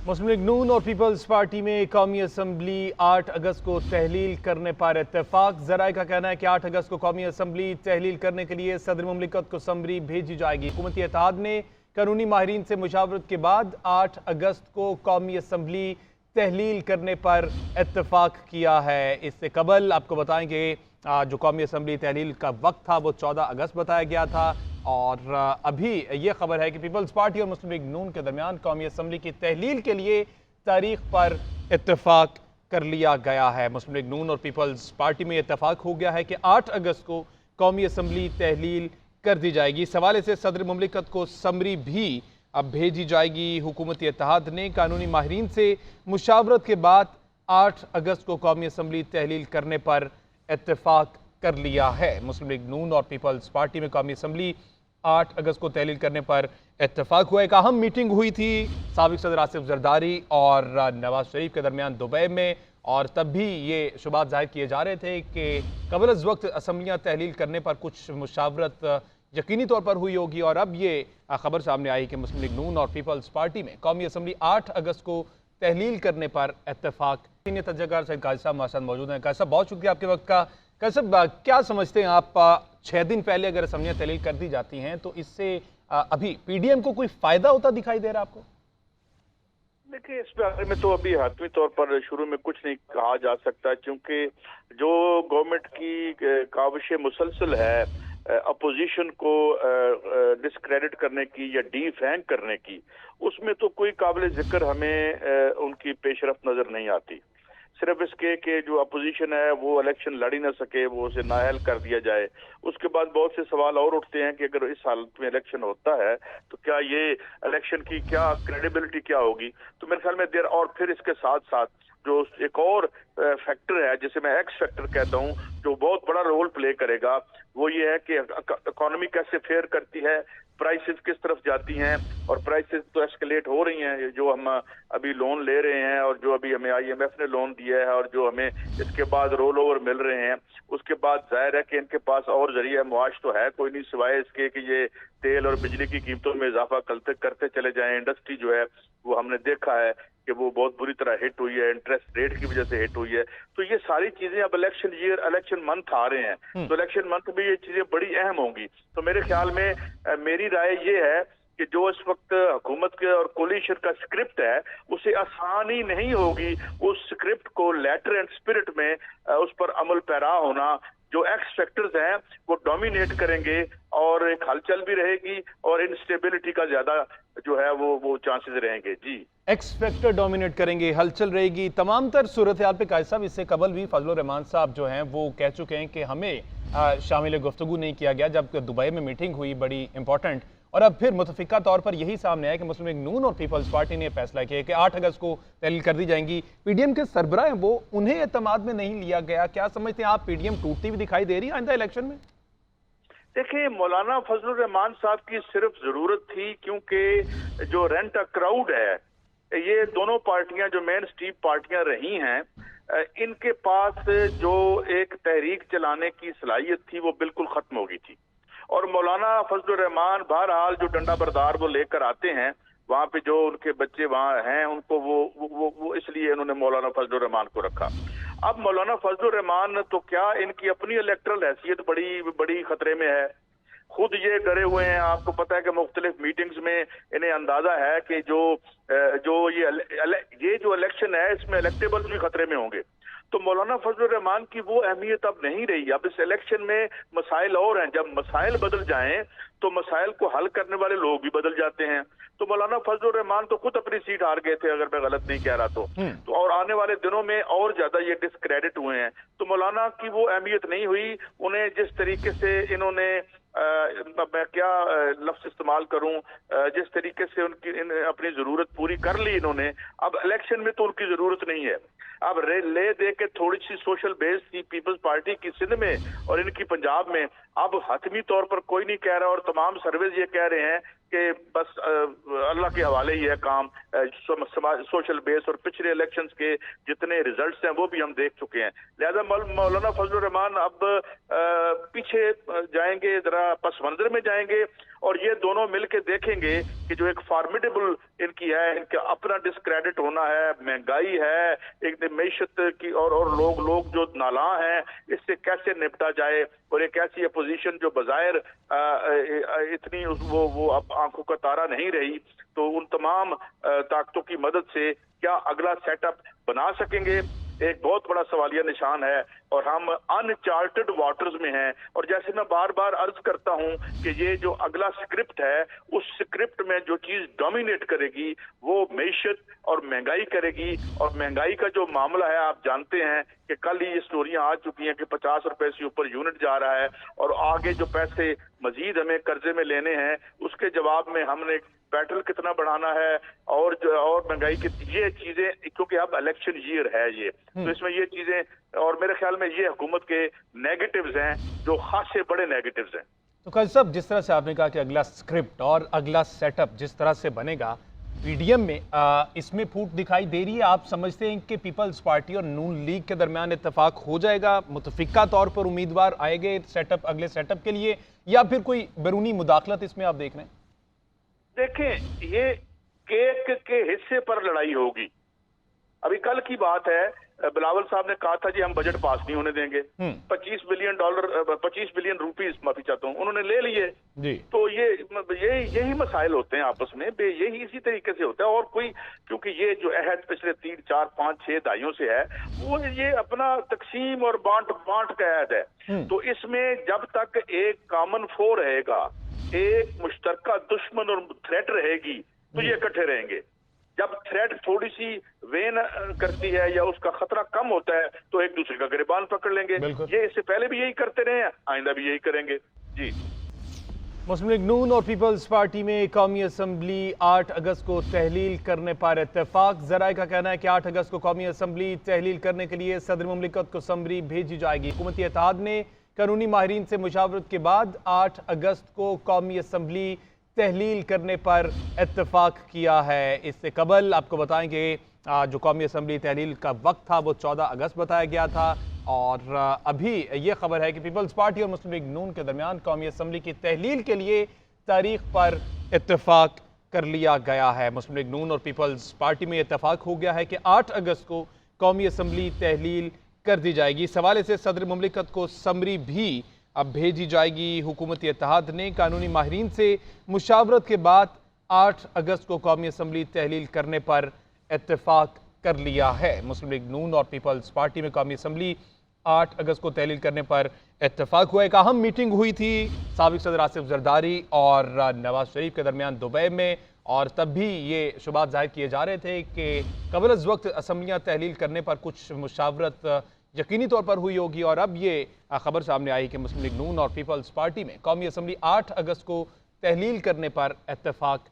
मुस्लिम league नून और peoples party में कौमी असम्बली 8 अगस्त को तहलील करने पर इत्तेफाक। जराए का कहना है कि 8 अगस्त को कौमी असम्बली तहलील करने के लिए सदर मुमलिकत को समरी भेजी जाएगी। हुकूमती इत्तेहाद ने कानूनी माहिरीन से मुशावरत के बाद 8 अगस्त को कौमी असम्बली तहलील करने पर इत्तेफाक किया है। इससे कबल आपको बताएं कि जो कौमी असम्बली तहलील का वक्त था वो 14 अगस्त बताया गया था, और अभी ये खबर है कि पीपल्स पार्टी और मुस्लिम लीग नून के दरमियान कौमी असम्बली की तहलील के लिए तारीख पर इत्तेफाक कर लिया गया है। मुस्लिम लीग नून और पीपल्स पार्टी में इत्तेफाक हो गया है कि 8 अगस्त को कौमी असम्बली तहलील कर दी जाएगी। इस हवाले से सदर मुमलिकत को समरी भी अब भेजी जाएगी। हुकूमती इत्तेहाद ने कानूनी माहिरीन से मुशावरत के बाद 8 अगस्त को कौमी असम्बली तहलील करने पर इत्तेफाक कर लिया है। मुस्लिम लीग नून और पीपल्स पार्टी में कौमी असम्बली 8 अगस्त को तहलील करने पर इत्तेफाक हुआ। एक अहम मीटिंग हुई थी साबिक सदर आसिफ जरदारी और नवाज शरीफ के दरमियान दुबई में, और तब भी ये शुबात जाहिर किए जा रहे थे कि कबल अज़ वक्त असम्बलियाँ तहलील करने पर कुछ मुशावरत यकीनी तौर पर हुई होगी। और अब ये खबर सामने आई कि मुस्लिम लीग नून और पीपल्स पार्टी में कौमी असम्बली 8 अगस्त को तहलील करने पर इत्तेफाक। सीनियर तजज़्बाकार सैयद काजी साहब हमारे साथ मौजूद हैं। काजी साहब, बहुत शुक्रिया आपके वक्त का। काजी साहब, क्या समझते हैं आप, 6 दिन पहले अगर असम्बलियाँ तहलील कर दी जाती हैं तो इससे अभी पीडीएम को कोई फायदा होता दिखाई दे रहा है आपको? देखिए, इस बारे में तो अभी हतमी तौर पर शुरू में कुछ नहीं कहा जा सकता, क्योंकि जो गवर्नमेंट की काविश मुसलसल है अपोजिशन को डिस्क्रेडिट करने की या डिफैंग करने की, उसमें तो कोई काबिल जिक्र हमें उनकी पेशरफ नजर नहीं आती। सिर्फ इसके कि जो अपोजिशन है वो इलेक्शन लड़ ही ना सके, वो उसे नाअहल कर दिया जाए। उसके बाद बहुत से सवाल और उठते हैं कि अगर इस हालत में इलेक्शन होता है तो क्या ये इलेक्शन की क्या क्रेडिबिलिटी क्या होगी। तो मेरे ख्याल में देर, और फिर इसके साथ साथ जो एक और फैक्टर है जिसे मैं एक्स फैक्टर कहता हूँ, जो बहुत बड़ा रोल प्ले करेगा, वो ये है कि इकोनॉमी कैसे फेयर करती है, प्राइसेस किस तरफ जाती हैं। और प्राइसेस तो एस्केलेट हो रही हैं, जो हम अभी लोन ले रहे हैं और जो अभी हमें आईएमएफ ने लोन दिया है और जो हमें इसके बाद रोल ओवर मिल रहे हैं, उसके बाद जाहिर है कि इनके पास और जरिया मुआश तो है कोई नहीं, सिवाय इसके कि ये तेल और बिजली की कीमतों में इजाफा करते चले जाएं। इंडस्ट्री जो है वो हमने देखा है कि वो बहुत बुरी तरह हिट हुई है, इंटरेस्ट रेट की वजह से हिट हुई है। तो ये सारी चीजें अब इलेक्शन ईयर, इलेक्शन मंथ आ रहे हैं, तो इलेक्शन मंथ में ये चीजें बड़ी अहम होंगी। तो मेरे ख्याल में मेरी राय ये है कि जो इस वक्त हुकूमत के और कोलिशन का स्क्रिप्ट है, उसे आसानी नहीं होगी उस स्क्रिप्ट को लेटर एंड स्पिरिट में उस पर अमल पैरा होना। जो एक्स फैक्टर्स हैं वो डोमिनेट करेंगे और एक हलचल भी रहेगी और इंस्टेबिलिटी का ज्यादा जो है वो चांसेस रहेंगे। जी, एक्स फैक्टर डोमिनेट करेंगे, हलचल रहेगी, तमाम तर सूरत हाल पे। काजी साहब, इससे कबल भी फजलुर रहमान साहब जो हैं वो कह चुके हैं कि हमें शामिल गुफ्तगू नहीं किया गया जब दुबई में मीटिंग हुई बड़ी इंपॉर्टेंट। और अब फिर मुतफिका तौर पर यही सामने आया कि मुस्लिम लीग नून और पीपल्स पार्टी ने फैसला किया कि 8 अगस्त को तहलील कर दी जाएंगी। पीडीएम के सरबराह हैं वो, उन्हें एतमाद में नहीं लिया गया। क्या समझते हैं आप, पीडीएम टूटती हुई दिखाई दे रही है आइंदा इलेक्शन में? देखिए, मौलाना फजलुर रहमान साहब की सिर्फ जरूरत थी, क्योंकि जो रेंट अ क्राउड है, ये दोनों पार्टियां जो मेन स्ट्रीम पार्टियां रही हैं, इनके पास जो एक तहरीक चलाने की सलाहियत थी वो बिल्कुल खत्म हो गई थी। और मौलाना फजलुर रहमान बहरहाल जो डंडा बरदार वो लेकर आते हैं, वहां पे जो उनके बच्चे वहां हैं उनको वो इसलिए उन्होंने मौलाना फजलुर रहमान को रखा। अब मौलाना फजलुर रहमान तो क्या, इनकी अपनी इलेक्टरल हैसियत बड़ी बड़ी खतरे में है। खुद ये डरे हुए हैं। आपको पता है कि मुख्तलिफ मीटिंग्स में इन्हें अंदाजा है कि जो ये जो इलेक्शन है इसमें इलेक्टेबल्स भी खतरे में होंगे। तो मौलाना फजलुर रहमान की वो अहमियत अब नहीं रही। अब इस इलेक्शन में मसाइल और हैं, जब मसाइल बदल जाएं तो मसाइल को हल करने वाले लोग भी बदल जाते हैं। तो मौलाना फजलुर रहमान तो खुद अपनी सीट हार गए थे, अगर मैं गलत नहीं कह रहा तो और आने वाले दिनों में और ज्यादा ये डिस्क्रेडिट हुए हैं। तो मौलाना की वो अहमियत नहीं हुई। उन्हें जिस तरीके से इन्होंने मैं क्या लफ्ज इस्तेमाल करूं, जिस तरीके से अपनी जरूरत पूरी कर ली इन्होंने, अब इलेक्शन में तो उनकी जरूरत नहीं है। अब ले दे के थोड़ी सी सोशल बेस थी पीपल्स पार्टी की सिंध में और इनकी पंजाब में, अब हतमी तौर पर कोई नहीं कह रहा और तमाम सर्वेज ये कह रहे हैं कि बस अल्लाह के हवाले ही है काम। सोशल बेस और पिछले इलेक्शंस के जितने रिजल्ट्स हैं वो भी हम देख चुके हैं। लिहाजा मौलाना फजलुर रहमान अब पीछे जाएंगे, जरा पस मंजर में जाएंगे और ये दोनों मिलके देखेंगे कि जो एक फॉर्मिडेबल इनकी है, इनका अपना डिस्क्रेडिट होना है, महंगाई है, एक मईशत की और लोग जो नाला हैं, इससे कैसे निपटा जाए। और एक ऐसी अपोजिशन जो बजायर इतनी वो अब आंखों का तारा नहीं रही, तो उन तमाम ताकतों की मदद से क्या अगला सेटअप बना सकेंगे, एक बहुत बड़ा सवालिया निशान है। और हम अनचार्टेड वाटर्स में हैं। और जैसे मैं बार बार अर्ज करता हूं कि ये जो अगला स्क्रिप्ट है, उस स्क्रिप्ट में जो चीज डोमिनेट करेगी वो मईशत और महंगाई करेगी। और महंगाई का जो मामला है, आप जानते हैं कि कल ही ये स्टोरियां आ चुकी हैं कि 50 रुपए से ऊपर यूनिट जा रहा है और आगे जो पैसे मजीद हमें कर्जे में लेने हैं, उसके जवाब में हमने पेट्रोल कितना बढ़ाना है और महंगाई की ये चीजें, क्योंकि अब इलेक्शन ईयर है ये, तो इसमें ये चीजें, और मेरे ख्याल में ये हुकूमत के नेगेटिव्स हैं, जो खासे बड़े नेगेटिव्स हैं। तो काजी साहब, जिस तरह से आपने कहा कि अगला स्क्रिप्ट और अगला सेटअप जिस तरह से बनेगा पीडीएम में, इसमें फूट दिखाई दे रही है। आप समझते हैं कि पीपल्स पार्टी और नून लीग के दरमियान इत्तेफाक हो जाएगा, मुतफिका तौर पर उम्मीदवार आएंगे सेटअप अगले सेटअप के लिए, या फिर कोई बैरूनी मुदाखलत इसमें आप देख रहे हैं? देखें, ये केक के हिस्से पर लड़ाई होगी। अभी कल की बात है, बिलावल साहब ने कहा था जी हम बजट पास नहीं होने देंगे। $25 बिलियन रुपीस, माफी चाहता हूँ, उन्होंने ले लिए जी। तो यही मसाइल होते हैं आपस में, यही इसी तरीके से होता है। और कोई, क्योंकि ये जो अहद पिछले 3, 4, 5, 6 दहाइयों से है, वो ये अपना तकसीम और बांट का अहद है। तो इसमें जब तक एक कॉमन फो रहेगा, एक मुश्तरका दुश्मन और थ्रेट रहेगी, तो ये इकट्ठे रहेंगे। जब थ्रेट थोड़ी सी वेन करती है या उसका खतरा कम होता है, तो एक दूसरे का गिरबान पकड़ लेंगे। ये इससे पहले भी यही करते रहे हैं, आइंदा भी यही करेंगे जी। मुस्लिम लीग नून और पीपल्स पार्टी में कौमी असम्बली 8 अगस्त को तहलील करने पर इत्तेफाक। जराए का कहना है कि 8 अगस्त को कौमी असम्बली तहलील करने के लिए सदर मुमलिकत को समरी भेजी जाएगी। हुकूमती इत्तेहाद ने कानूनी माहिरीन से मुशावरत के बाद 8 अगस्त को कौमी असम्बली तहलील करने पर इत्तेफाक किया है। इससे कबल आपको बताएं कि जो कौमी असम्बली तहलील का वक्त था वो 14 अगस्त बताया गया था। और अभी ये खबर है कि पीपल्स पार्टी और मुस्लिम लीग नून के दरमियान कौमी असम्बली की तहलील के लिए तारीख पर इत्तेफाक कर लिया गया है। मुस्लिम लीग नून और पीपल्स पार्टी में इत्तेफाक हो गया है कि 8 अगस्त को कौमी असम्बली तहलील कर दी जाएगी। इस हवाले से सदर मुमलिकत को समरी भी अब भेजी जाएगी। हुकूमती इत्तेहाद ने कानूनी माहिरीन से मुशावरत के बाद 8 अगस्त को कौमी असम्बली तहलील करने पर इत्तेफाक कर लिया है। मुस्लिम लीग नून और पीपल्स पार्टी में कौमी असम्बली 8 अगस्त को तहलील करने पर इत्तेफाक हुआ। एक अहम मीटिंग हुई थी साबिक सदर आसिफ जरदारी और नवाज शरीफ के दरमियान दुबई में, और तब भी ये शुबात जाहिर किए जा रहे थे कि कबल अज़ वक्त असम्बलियाँ तहलील करने पर कुछ मुशावरत यकीनी तौर पर हुई होगी। और अब ये खबर सामने आई कि मुस्लिम लीग नून और पीपल्स पार्टी में कौमी असम्बली 8 अगस्त को तहलील करने पर इत्तेफाक